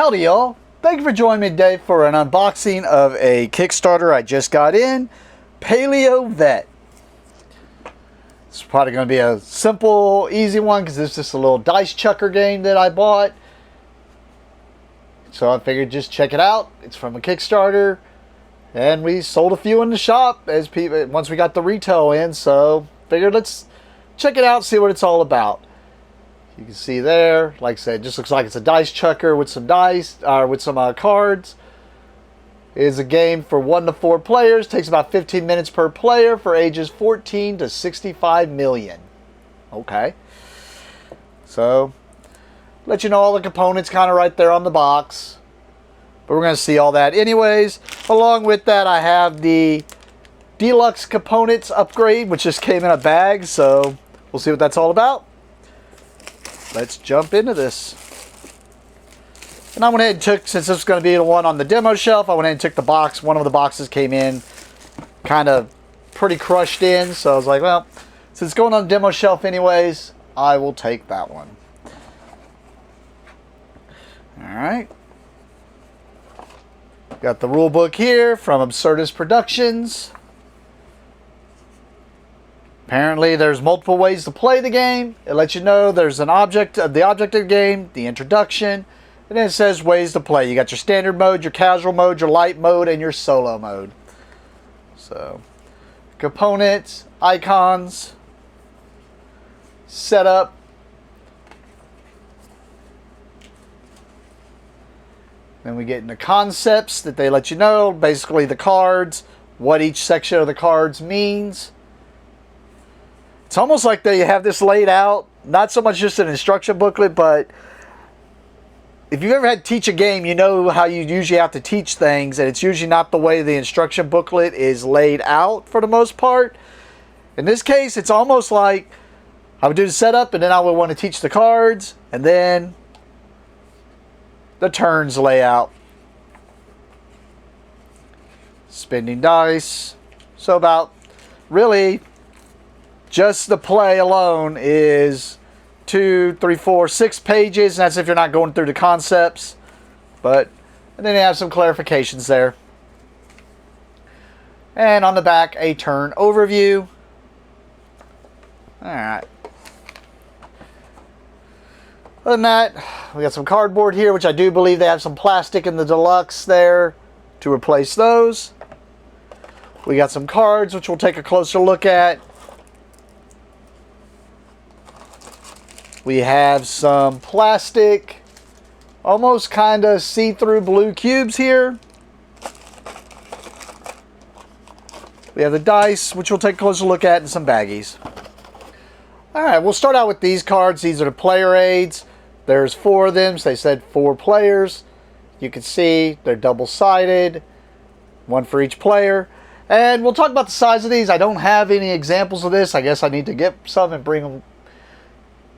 Howdy y'all, thank you for joining me today for an unboxing of a Kickstarter I just got in, Paleovet. It's probably going to be a simple, easy one because it's just a little dice chucker game that I bought. So I figured just check it out. It's from a Kickstarter and we sold a few in the shop as people once we got the retail in, so figured let's check it out, see what it's all about. You can see there, like I said, it just looks like it's a dice chucker with some dice, with some cards. It is a game for 1 to 4 players. Takes about 15 minutes per player for ages 14 to 65 million. Okay. So, let you know all the components kind of right there on the box. But we're going to see all that anyways. Along with that, I have the deluxe components upgrade, which just came in a bag. So, we'll see what that's all about. Let's jump into this. And I went ahead and took, since this was going to be the one on the demo shelf, I went ahead and took the box. One of the boxes came in kind of pretty crushed in. So I was like, well, since it's going on the demo shelf anyways, I will take that one. Alright. Got the rule book here from Absurdist Productions. Apparently, there's multiple ways to play the game. It lets you know there's an object of the game, the introduction, and then it says ways to play. You got your standard mode, your casual mode, your light mode, and your solo mode. So, components, icons, setup. Then we get into concepts that they let you know, basically the cards, what each section of the cards means. It's almost like they have this laid out, not so much just an instruction booklet, but if you've ever had to teach a game, you know how you usually have to teach things, and it's usually not the way the instruction booklet is laid out for the most part. In this case, it's almost like I would do the setup, and then I would want to teach the cards, and then the turns layout. Spending dice. So about, really, just the play alone is 2, 3, 4, 6 pages. And that's if you're not going through the concepts. And then you have some clarifications there. And on the back, a turn overview. Alright. Other than that, we got some cardboard here, which I do believe they have some plastic in the deluxe there to replace those. We got some cards, which we'll take a closer look at. We have some plastic, almost kind of see-through blue cubes here. We have the dice, which we'll take a closer look at, and some baggies. Alright, we'll start out with these cards. These are the player aids. There's 4 of them, so they said 4 players. You can see they're double-sided, 1 for each player. And we'll talk about the size of these. I don't have any examples of this. I guess I need to get some and bring them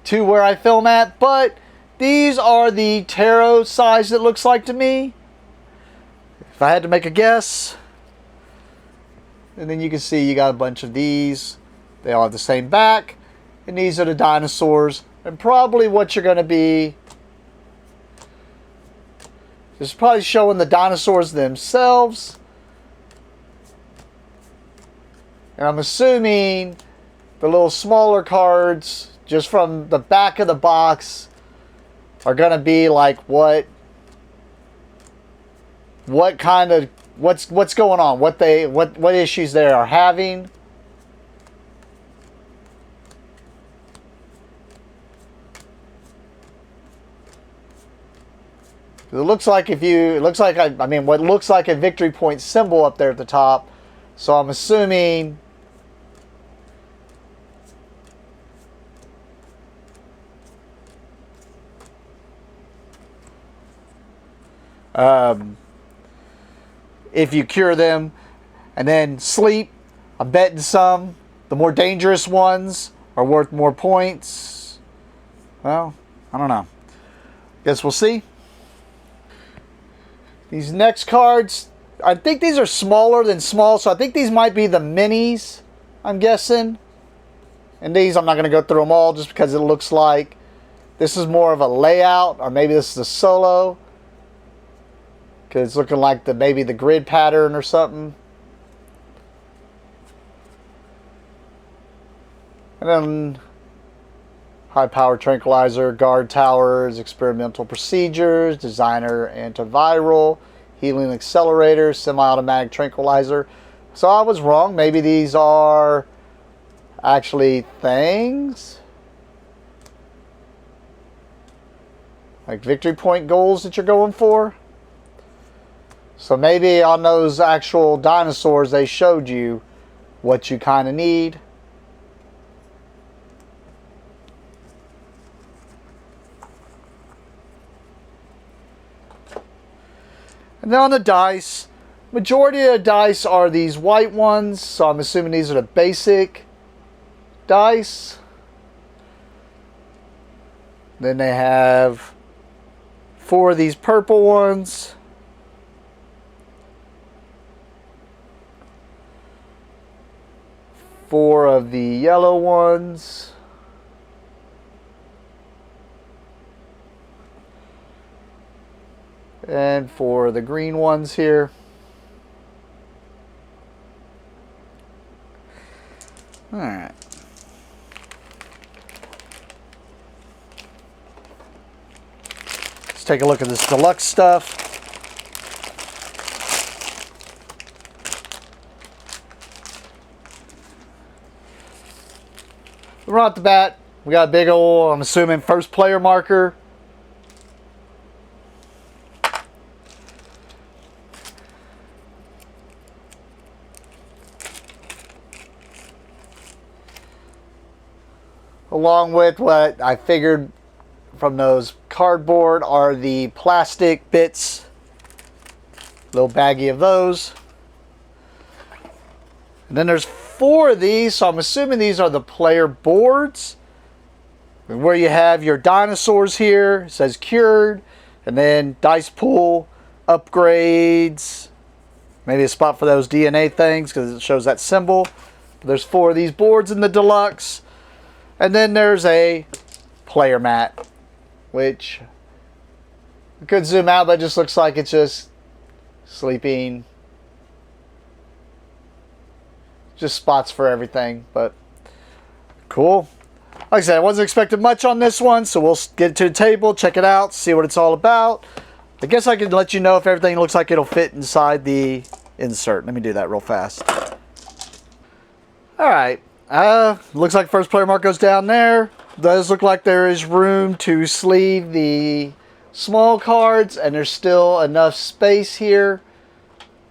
to where I film at. But these are the tarot size, it looks like to me, if I had to make a guess. And then you can see you got a bunch of these. They all have the same back. And these are the dinosaurs. And probably what you're going to be, this is probably showing the dinosaurs themselves. And I'm assuming the little smaller cards, just from the back of the box, are going to be like what's going on, what issues they are having. It looks like what looks like a victory point symbol up there at the top. So I'm assuming if you cure them and then sleep, I'm betting the more dangerous ones are worth more points. Well, I don't know. Guess we'll see. These next cards, I think these are smaller than small, so I think these might be the minis, I'm guessing. And these, I'm not going to go through them all just because it looks like this is more of a layout, or maybe this is a solo. because it's looking like maybe the grid pattern or something. And then high power tranquilizer, guard towers, experimental procedures, designer antiviral, healing accelerator, semi-automatic tranquilizer. So I was wrong. Maybe these are actually things like victory point goals that you're going for. So maybe on those actual dinosaurs they showed you what you kind of need. And then on the dice, majority of the dice are these white ones, so I'm assuming these are the basic dice. Then they have 4 of these purple ones. Four of the yellow ones. And 4 of the green ones here. All right. Let's take a look at this deluxe stuff. Right off the bat, we got a big old, I'm assuming, first player marker. Along with what I figured from those cardboard are the plastic bits. Little baggie of those. And then there's 4 of these, so I'm assuming these are the player boards. And where you have your dinosaurs here, it says cured. And then dice pool, upgrades. Maybe a spot for those DNA things because it shows that symbol. But there's 4 of these boards in the deluxe. And then there's a player mat, which I could zoom out, but it just looks like it's just sleeping. Just spots for everything, but cool. Like I said, I wasn't expecting much on this one, so we'll get to the table, check it out, see what it's all about. I guess I can let you know if everything looks like it'll fit inside the insert. Let me do that real fast. All right. Looks like first player mark goes down there. Does look like there is room to sleeve the small cards, and there's still enough space here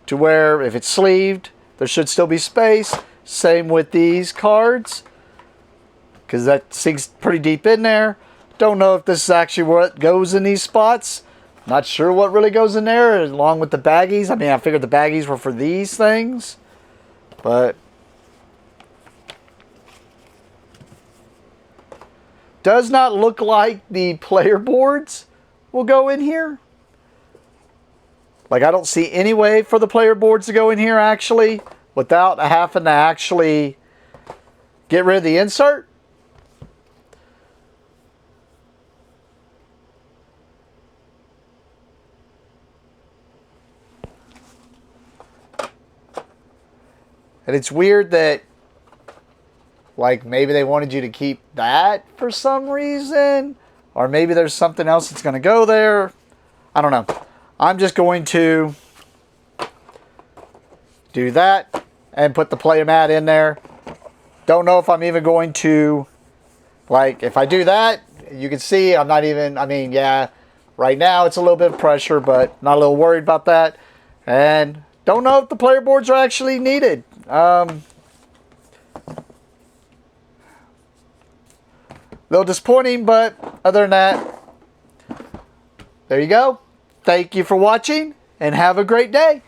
to where if it's sleeved, there should still be space. Same with these cards, because that sinks pretty deep in there. Don't know if this is actually what goes in these spots. Not sure what really goes in there, along with the baggies. I mean, I figured the baggies were for these things, but does not look like the player boards will go in here. Like, I don't see any way for the player boards to go in here, actually, without having to actually get rid of the insert. And it's weird that, like, maybe they wanted you to keep that for some reason. Or maybe there's something else that's going to go there. I don't know. I'm just going to do that and put the player mat in there. Don't know if I'm even going to, like, if I do that, you can see I'm not even, I mean, yeah, right now it's a little bit of pressure, but not a little worried about that. And don't know if the player boards are actually needed. A little disappointing, but other than that, there you go. Thank you for watching, and have a great day.